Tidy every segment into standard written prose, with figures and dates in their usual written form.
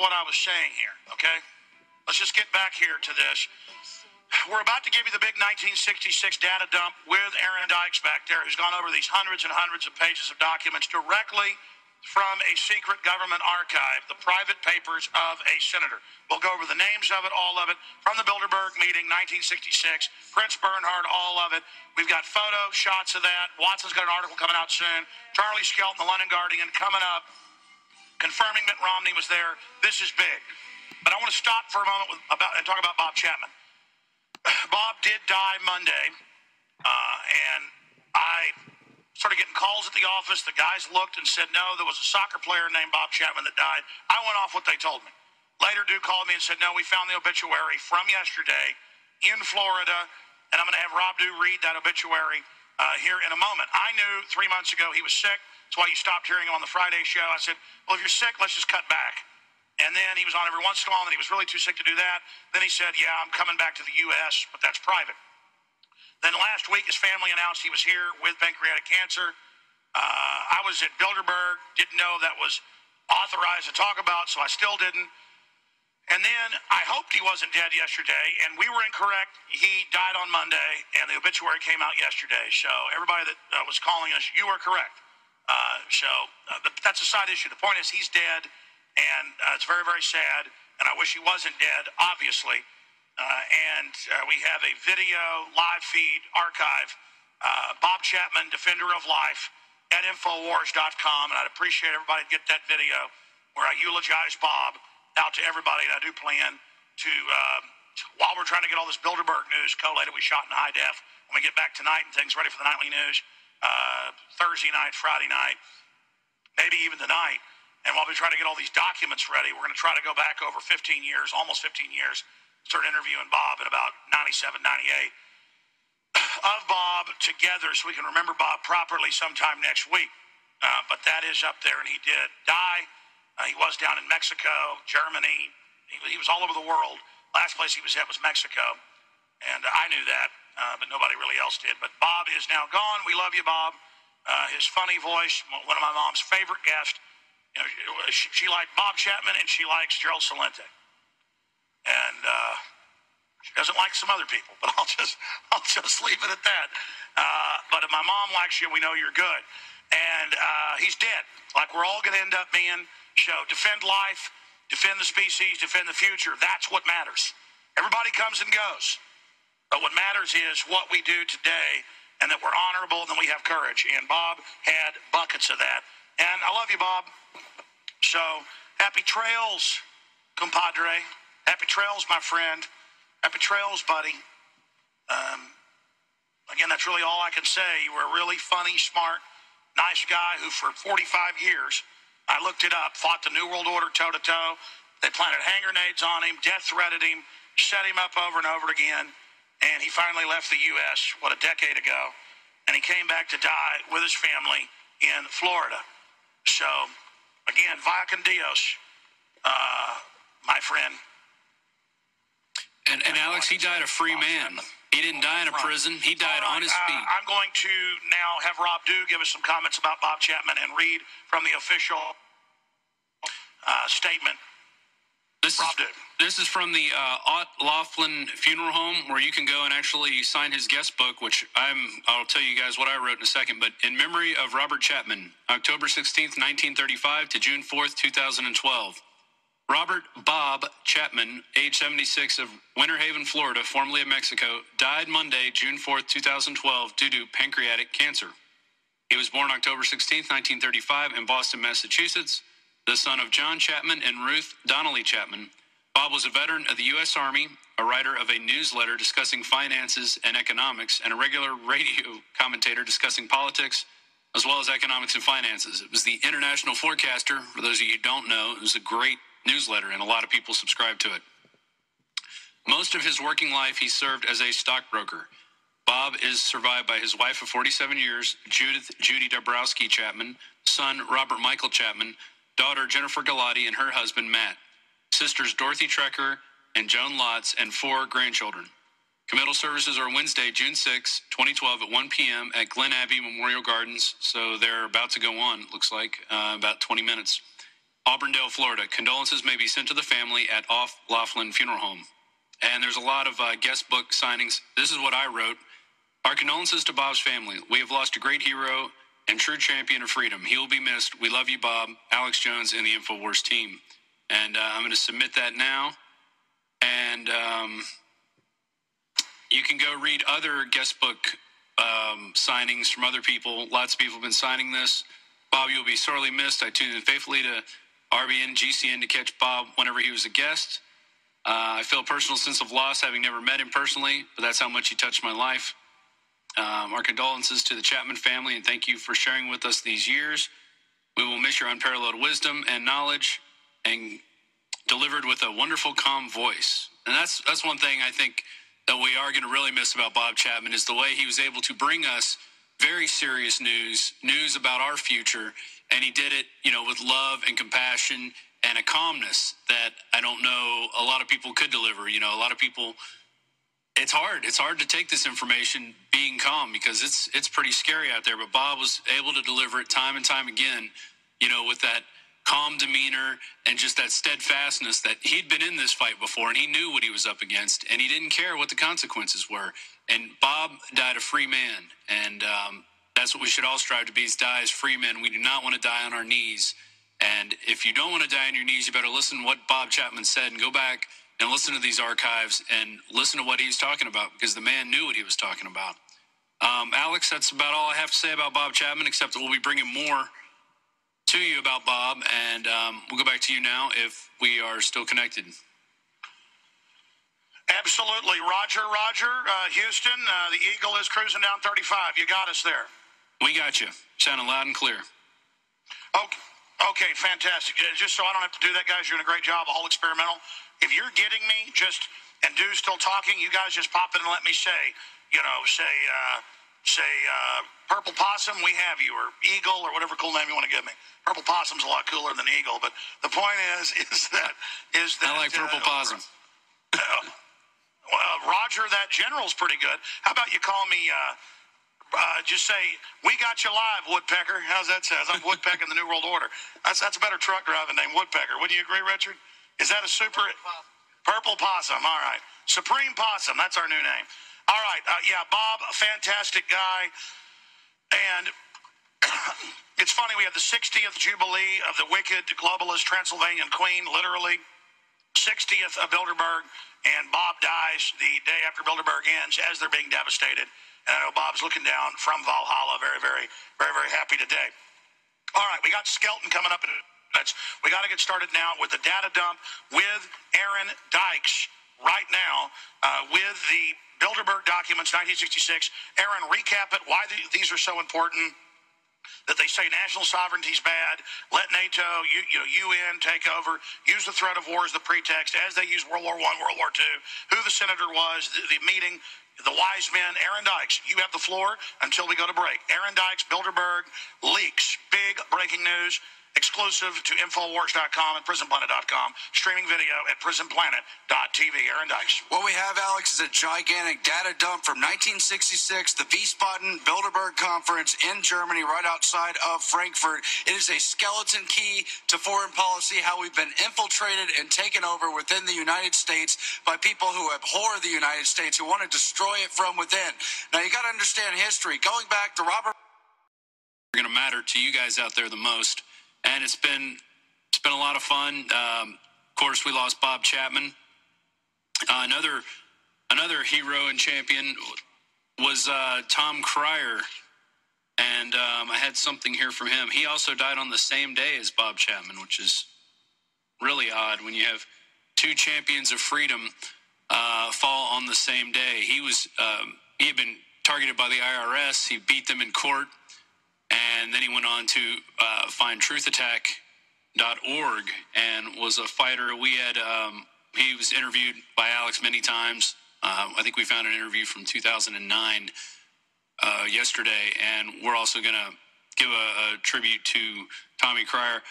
what I was saying here, okay? Let's just get back here to this. We're about to give you the big 1966 data dump with Aaron Dykes back there, who's gone over these hundreds and hundreds of pages of documents directly from a secret government archive, the private papers of a senator. We'll go over the names of it, all of it, from the Builderberg meeting, 1966, Prince Bernhard, all of it. We've got photo shots of that. Watson's got an article coming out soon. Charlie Skelton, the London Guardian, coming up, confirming Mitt Romney was there. This is big. But I want to stop for a moment and talk about Bob Chapman. Bob did die Monday, and I started getting calls at the office. The guys looked and said, no, there was a soccer player named Bob Chapman that died. I went off what they told me. Later, Duke called me and said, no, we found the obituary from yesterday in Florida, and I'm going to have Rob Dew read that obituary here in a moment. I knew 3 months ago he was sick. That's why you stopped hearing him on the Friday show. I said, well, if you're sick, let's just cut back. And then he was on every once in a while, and he was really too sick to do that. Then he said, yeah, I'm coming back to the U.S., but that's private. Then last week, his family announced he was here with pancreatic cancer. I was at Builderberg, didn't know that was authorized to talk about, so I still didn't. And then I hoped he wasn't dead yesterday, and we were incorrect. He died on Monday, and the obituary came out yesterday. So everybody that was calling us, you were correct. But that's a side issue. The point is he's dead, and it's very, very sad, and I wish he wasn't dead, obviously. We have a video live feed archive, Bob Chapman, Defender of Life, at Infowars.com, and I'd appreciate everybody to get that video where I eulogize Bob out to everybody, and I do plan to, while we're trying to get all this Bilderberg news collated, we shot in high def, when we get back tonight and things ready for the nightly news, Thursday night, Friday night, maybe even tonight. And while we try to get all these documents ready, we're going to try to go back over 15 years, almost 15 years, start interviewing Bob in about 97, 98, of Bob together so we can remember Bob properly sometime next week. But that is up there, and he did die. He was down in Mexico, Germany. He was all over the world. Last place he was at was Mexico, and I knew that, but nobody really else did. But Bob is now gone. We love you, Bob. His funny voice, one of my mom's favorite guests. You know, she liked Bob Chapman, and she likes Gerald Celente. And she doesn't like some other people, but I'll just leave it at that. But if my mom likes you, we know you're good. And he's dead, like we're all going to end up being. So defend life, defend the species, defend the future. That's what matters. Everybody comes and goes. But what matters is what we do today, and that we're honorable, and that we have courage. And Bob had buckets of that. And I love you, Bob. So, happy trails, compadre. Happy trails, my friend. Happy trails, buddy. Again, that's really all I can say. You were a really funny, smart, nice guy who for 45 years, I looked it up, fought the New World Order toe-to-toe. They planted hand grenades on him, death threatened him, set him up over and over again, and he finally left the U.S., a decade ago, and he came back to die with his family in Florida. So, again, vaya con Dios, my friend. And Alex, he died a free man. He didn't die in a prison. He died on his feet. I'm going to now have Rob Dew give us some comments about Bob Chapman and read from the official statement. This is from the Ott Laughlin Funeral Home, where you can go and actually sign his guest book, which I'll tell you guys what I wrote in a second. But in memory of Robert Chapman, October 16th, 1935 to June 4th, 2012. Robert Bob Chapman, age 76, of Winter Haven, Florida, formerly of Mexico, died Monday, June 4th, 2012, due to pancreatic cancer. He was born October 16th, 1935, in Boston, Massachusetts, the son of John Chapman and Ruth Donnelly Chapman. Bob was a veteran of the U.S. Army, a writer of a newsletter discussing finances and economics, and a regular radio commentator discussing politics, as well as economics and finances. It was the International Forecaster. For those of you who don't know, it was a great newsletter, and a lot of people subscribe to it. Most of his working life, he served as a stockbroker. Bob is survived by his wife of 47 years, Judy Dabrowski Chapman, son Robert Michael Chapman, daughter Jennifer Galati, and her husband Matt, sisters Dorothy Trecker and Joan Lotz, and 4 grandchildren. Committal services are Wednesday, June 6, 2012 at 1 p.m. at Glen Abbey Memorial Gardens, so they're about to go on, it looks like, about 20 minutes. Auburndale, Florida. Condolences may be sent to the family at Off Laughlin Funeral Home. And there's a lot of guest book signings. This is what I wrote. Our condolences to Bob's family. We have lost a great hero and true champion of freedom. He will be missed. We love you, Bob. Alex Jones and the InfoWars team. And I'm going to submit that now. And you can go read other guest book signings from other people. Lots of people have been signing this. Bob, you'll be sorely missed. I tuned in faithfully to RBN, GCN to catch Bob whenever he was a guest. I feel a personal sense of loss having never met him personally, but that's how much he touched my life. Our condolences to the Chapman family, and thank you for sharing with us these years. We will miss your unparalleled wisdom and knowledge, and delivered with a wonderful, calm voice. And that's one thing I think that we are going to really miss about Bob Chapman is the way he was able to bring us very serious news about our future, and he did it, with love and compassion and a calmness that I don't know a lot of people could deliver. A lot of people, it's hard to take this information being calm because it's pretty scary out there, but Bob was able to deliver it time and time again, with that calm demeanor and just that steadfastness that he'd been in this fight before and he knew what he was up against and he didn't care what the consequences were. And Bob died a free man, and that's what we should all strive to be, is die as free men. We do not want to die on our knees. And if you don't want to die on your knees, you better listen to what Bob Chapman said and go back and listen to these archives and listen to what he was talking about, because the man knew what he was talking about. Alex, that's about all I have to say about Bob Chapman, except that we'll be bringing more to you about Bob, and we'll go back to you now if we are still connected. Absolutely. Roger, Houston, the Eagle is cruising down 35. You got us there. We got you. Sounding loud and clear. Okay, fantastic. Just so I don't have to do that, guys, you're doing a great job, all experimental. If you're getting me, and Dude's still talking, you guys just pop in and let me say, Purple Possum, we have you, or Eagle, or whatever cool name you want to give me. Purple Possum's a lot cooler than Eagle, but the point is that I like Purple Possum. Well, Roger, that general's pretty good. How about you call me, just say, we got you live, Woodpecker. How's that sound? I'm Woodpecker in the New World Order. That's a better truck driving name, Woodpecker. Wouldn't you agree, Richard? Is that a super... Purple Possum, all right. Supreme Possum, that's our new name. All right, Bob, a fantastic guy. And it's funny, we have the 60th Jubilee of the wicked globalist Transylvanian Queen, literally. 60th of Builderberg, and Bob dies the day after Builderberg ends as they're being devastated. And I know Bob's looking down from Valhalla, very, very, very, very happy today. All right, we got Skelton coming up in minutes. We got to get started now with the data dump with Aaron Dykes right now with the Builderberg Documents 1966. Aaron, recap it, why these are so important. That they say national sovereignty is bad, let NATO, UN take over, use the threat of war as the pretext, as they use World War I, World War II, who the senator was, the meeting, the wise men. Aaron Dykes, you have the floor until we go to break. Aaron Dykes, Builderberg, leaks, big breaking news, exclusive to Infowars.com and PrisonPlanet.com, streaming video at PrisonPlanet.tv. Aaron Dykes. What we have, Alex, is a gigantic data dump from 1966, the Wiesbaden Bilderberg Conference in Germany, right outside of Frankfurt. It is a skeleton key to foreign policy, how we've been infiltrated and taken over within the United States by people who abhor the United States, who want to destroy it from within. Now, you got to understand history. Going back to Robert... Are going to matter to you guys out there the most. And it's been a lot of fun. Of course, we lost Bob Chapman. Another hero and champion was Tom Cryer, and I had something here from him. He also died on the same day as Bob Chapman, which is really odd when you have two champions of freedom fall on the same day. He had been targeted by the IRS. He beat them in court. And then he went on to find truthattack.org and was a fighter. He was interviewed by Alex many times. I think we found an interview from 2009 yesterday, and we're also going to give a tribute to Tommy Cryer.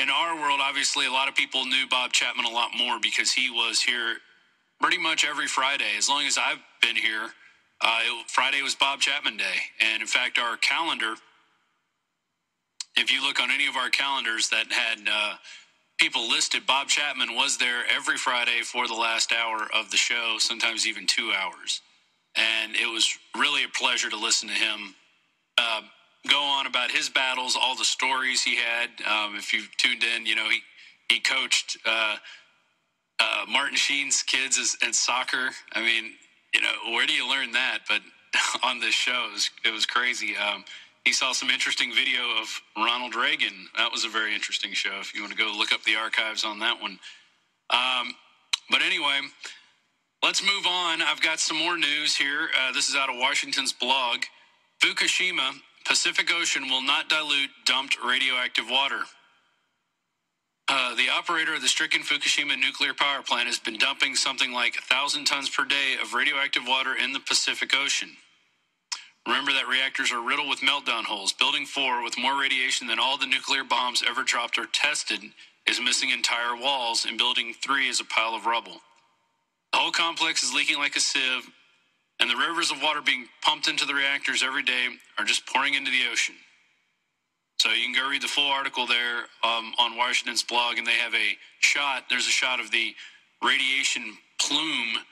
In our world, obviously, a lot of people knew Bob Chapman a lot more because he was here pretty much every Friday. As long as I've been here, Friday was Bob Chapman Day. And in fact, our calendar if you look on any of our calendars that had people listed, Bob Chapman was there every Friday for the last hour of the show, sometimes even 2 hours. And it was really a pleasure to listen to him go on about his battles, all the stories he had. If you tuned in, he coached Martin Sheen's kids in soccer. I mean, where do you learn that? But on this show, it was crazy. He saw some interesting video of Ronald Reagan. That was a very interesting show if you want to go look up the archives on that one. But anyway, let's move on. I've got some more news here. This is out of Washington's blog. Fukushima, Pacific Ocean will not dilute dumped radioactive water. The operator of the stricken Fukushima nuclear power plant has been dumping something like 1,000 tons per day of radioactive water in the Pacific Ocean. Remember that reactors are riddled with meltdown holes. Building 4, with more radiation than all the nuclear bombs ever dropped or tested, is missing entire walls, and Building 3 is a pile of rubble. The whole complex is leaking like a sieve, and the rivers of water being pumped into the reactors every day are just pouring into the ocean. So you can go read the full article there on Washington's blog, and they have there's a shot of the radiation plume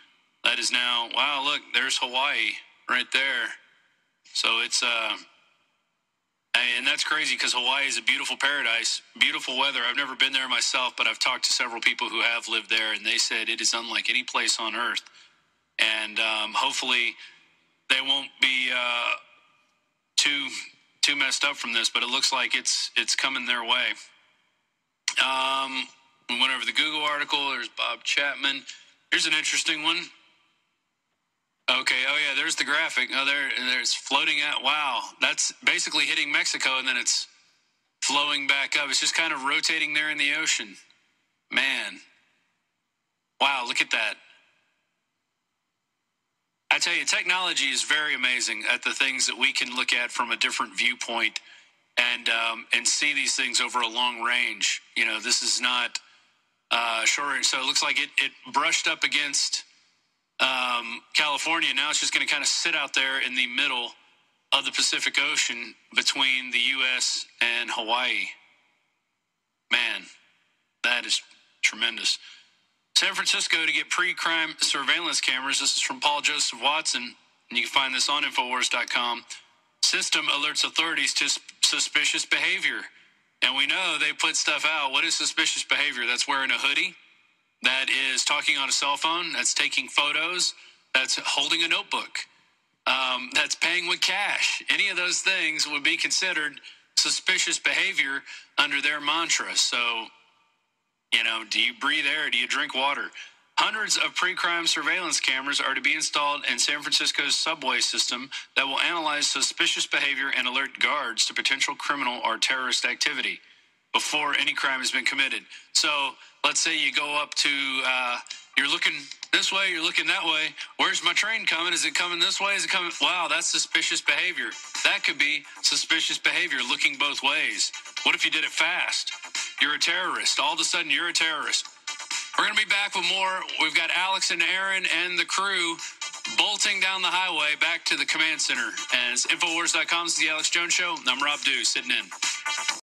that is now, wow, look, there's Hawaii right there. So it's, and that's crazy because Hawaii is a beautiful paradise, beautiful weather. I've never been there myself, but I've talked to several people who have lived there, and they said it is unlike any place on earth. And hopefully they won't be too messed up from this, but it looks like it's coming their way. We went over the Google article. There's Bob Chapman. Here's an interesting one. Okay, oh yeah, there's the graphic. Oh, there's floating out. Wow, that's basically hitting Mexico, and then it's flowing back up. It's just kind of rotating there in the ocean. Man. Wow, look at that. I tell you, technology is very amazing at the things that we can look at from a different viewpoint and see these things over a long range. This is not short. So it looks like it brushed up against California. Now it's just going to kind of sit out there in the middle of the Pacific Ocean between the U.S. and Hawaii. Man, that is tremendous. San Francisco to get pre-crime surveillance cameras. This is from Paul Joseph Watson, and you can find this on Infowars.com. System alerts authorities to suspicious behavior. And we know they put stuff out. What is suspicious behavior? That's wearing a hoodie. That is talking on a cell phone. That's taking photos. That's holding a notebook. That's paying with cash. Any of those things would be considered suspicious behavior under their mantra. So, do you breathe air? Do you drink water? Hundreds of pre-crime surveillance cameras are to be installed in San Francisco's subway system that will analyze suspicious behavior and alert guards to potential criminal or terrorist activity before any crime has been committed. So let's say you go up to, you're looking this way, you're looking that way. Where's my train coming? Is it coming this way? Is it coming? Wow, that's suspicious behavior. That could be suspicious behavior, looking both ways. What if you did it fast? You're a terrorist. All of a sudden, you're a terrorist. We're going to be back with more. We've got Alex and Aaron and the crew bolting down the highway back to the command center. And it's Infowars.com. This is the Alex Jones Show. I'm Rob Dew, sitting in.